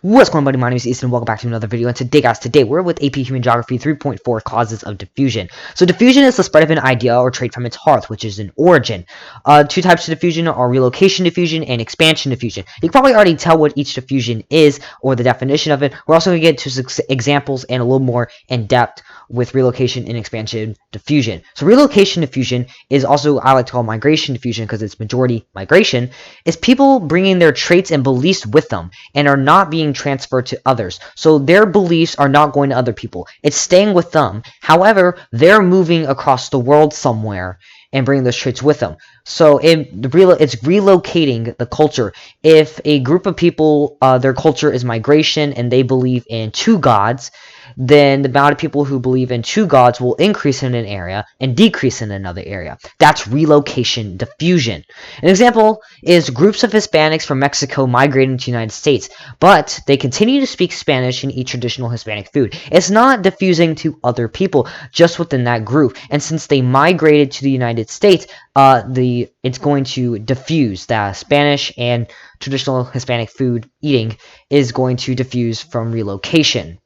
What's going on, buddy? My name is Eason, and welcome back to another video. And today we're with AP Human Geography 3.4 Causes of Diffusion. So diffusion is the spread of an idea or trait from its hearth, which is an origin. Two types of diffusion are relocation diffusion and expansion diffusion. You can probably already tell what each diffusion is or the definition of it. We're also going to get to examples and a little more in depth with relocation and expansion diffusion. So relocation diffusion is also, I like to call migration diffusion because it's majority migration, is people bringing their traits and beliefs with them and are not being transferred to others. So their beliefs are not going to other people. It's staying with them. However, they're moving across the world somewhere and bringing those traits with them. So it's relocating the culture. If a group of people, their culture is migration and they believe in two gods, then the amount of people who believe in two gods will increase in an area and decrease in another area. That's relocation diffusion. An example is groups of Hispanics from Mexico migrating to the United States, but they continue to speak Spanish and eat traditional Hispanic food. It's not diffusing to other people, just within that group. And since they migrated to the United States, it's going to diffuse. That Spanish and traditional Hispanic food eating is going to diffuse from relocation.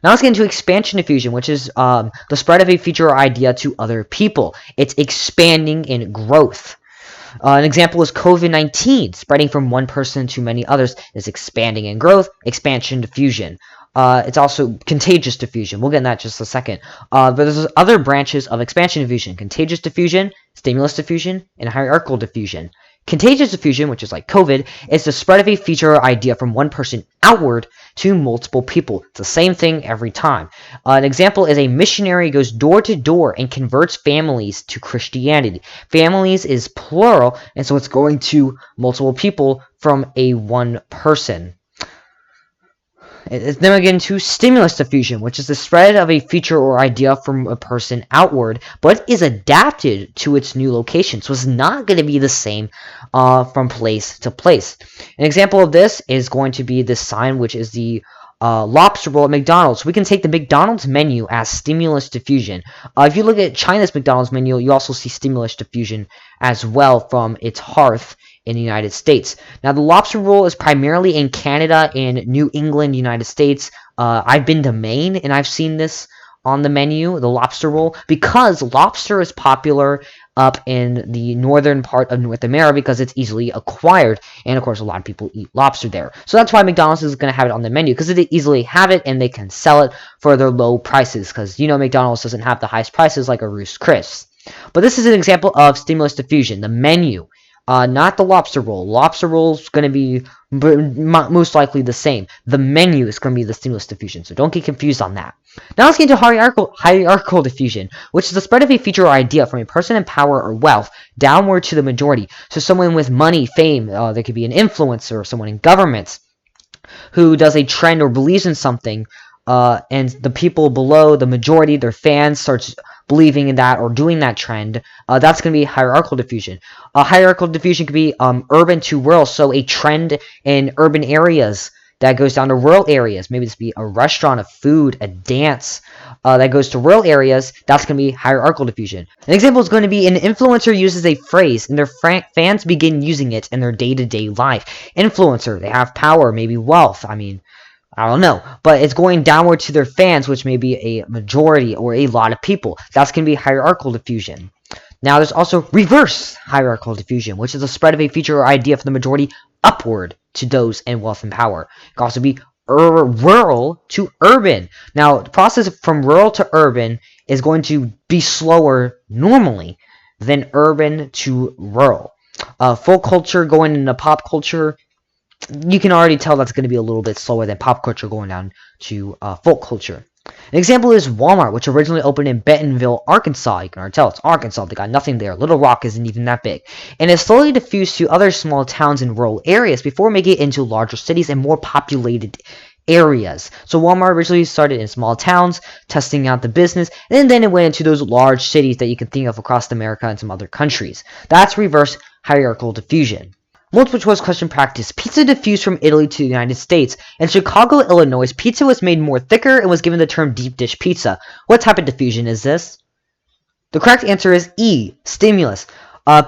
Now let's get into expansion diffusion, which is the spread of a feature or idea to other people. It's expanding in growth. An example is COVID-19. Spreading from one person to many others is expanding in growth, expansion diffusion. It's also contagious diffusion. We'll get in that in just a second. But there's other branches of expansion diffusion: contagious diffusion, stimulus diffusion, and hierarchical diffusion. Contagious diffusion, which is like COVID, is the spread of a feature or idea from one person outward to multiple people. It's the same thing every time. An example is a missionary goes door to door and converts families to Christianity. Families is plural, and so it's going to multiple people from a one person. Then we get into stimulus diffusion, which is the spread of a feature or idea from a person outward, but is adapted to its new location. So it's not going to be the same from place to place. An example of this is going to be this sign, which is the lobster roll at McDonald's. We can take the McDonald's menu as stimulus diffusion. If you look at China's McDonald's menu, you also see stimulus diffusion as well from its hearth in the United States. Now, the lobster roll is primarily in Canada and New England, United States. I've been to Maine, and I've seen this on the menu, the lobster roll, because lobster is popular up in the northern part of North America because it's easily acquired, and of course a lot of people eat lobster there. So that's why McDonald's is going to have it on the menu, because they easily have it and they can sell it for their low prices, because McDonald's doesn't have the highest prices like a Roost Chris. But this is an example of stimulus diffusion, the menu. Not the lobster roll. Lobster roll is going to be most likely the same. The menu is going to be the stimulus diffusion, so don't get confused on that. Now let's get into hierarchical diffusion, which is the spread of a feature or idea from a person in power or wealth downward to the majority. So someone with money, fame, there could be an influencer, someone in government who does a trend or believes in something, and the people below, the majority, their fans, starts believing in that or doing that trend. That's going to be hierarchical diffusion. Hierarchical diffusion could be urban to rural, so a trend in urban areas that goes down to rural areas. Maybe this be a restaurant, a food, a dance that goes to rural areas. That's going to be hierarchical diffusion. An example is going to be an influencer uses a phrase and their fans begin using it in their day-to-day life. Influencer, they have power, maybe wealth. I don't know, but it's going downward to their fans, which may be a majority or a lot of people. That's going to be hierarchical diffusion. Now, there's also reverse hierarchical diffusion, which is the spread of a feature or idea from the majority upward to those in wealth and power. It can also be rural to urban. Now, the process from rural to urban is going to be slower normally than urban to rural. Folk culture going into pop culture, you can already tell that's going to be a little bit slower than pop culture going down to folk culture. An example is Walmart, which originally opened in Bentonville, Arkansas. You can already tell it's Arkansas. They got nothing there. Little Rock isn't even that big. And it slowly diffused to other small towns and rural areas before making it into larger cities and more populated areas. So Walmart originally started in small towns, testing out the business, and then it went into those large cities that you can think of across America and some other countries. That's reverse hierarchical diffusion. Multiple choice question practice. Pizza diffused from Italy to the United States. In Chicago, Illinois, pizza was made more thicker and was given the term deep dish pizza. What type of diffusion is this? The correct answer is E, stimulus.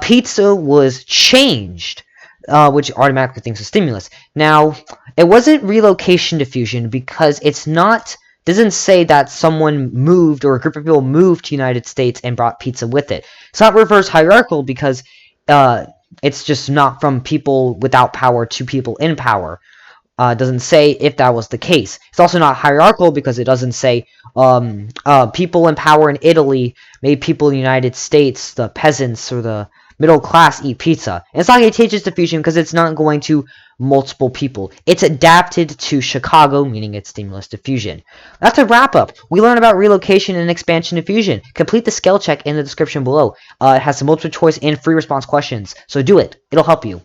Pizza was changed which automatically thinks of stimulus. Now, it wasn't relocation diffusion because it's not doesn't say that someone moved or a group of people moved to United States and brought pizza with it. It's not reverse hierarchical because it's just not from people without power to people in power. Doesn't say if that was the case. It's also not hierarchical because it doesn't say people in power in Italy made people in the United States, the peasants or the middle class, eat pizza. And it's not contagious diffusion because it's not going to multiple people. It's adapted to Chicago, meaning it's stimulus diffusion. That's a wrap up. We learned about relocation and expansion diffusion. Complete the skill check in the description below. It has some multiple choice and free response questions, so do it. It'll help you.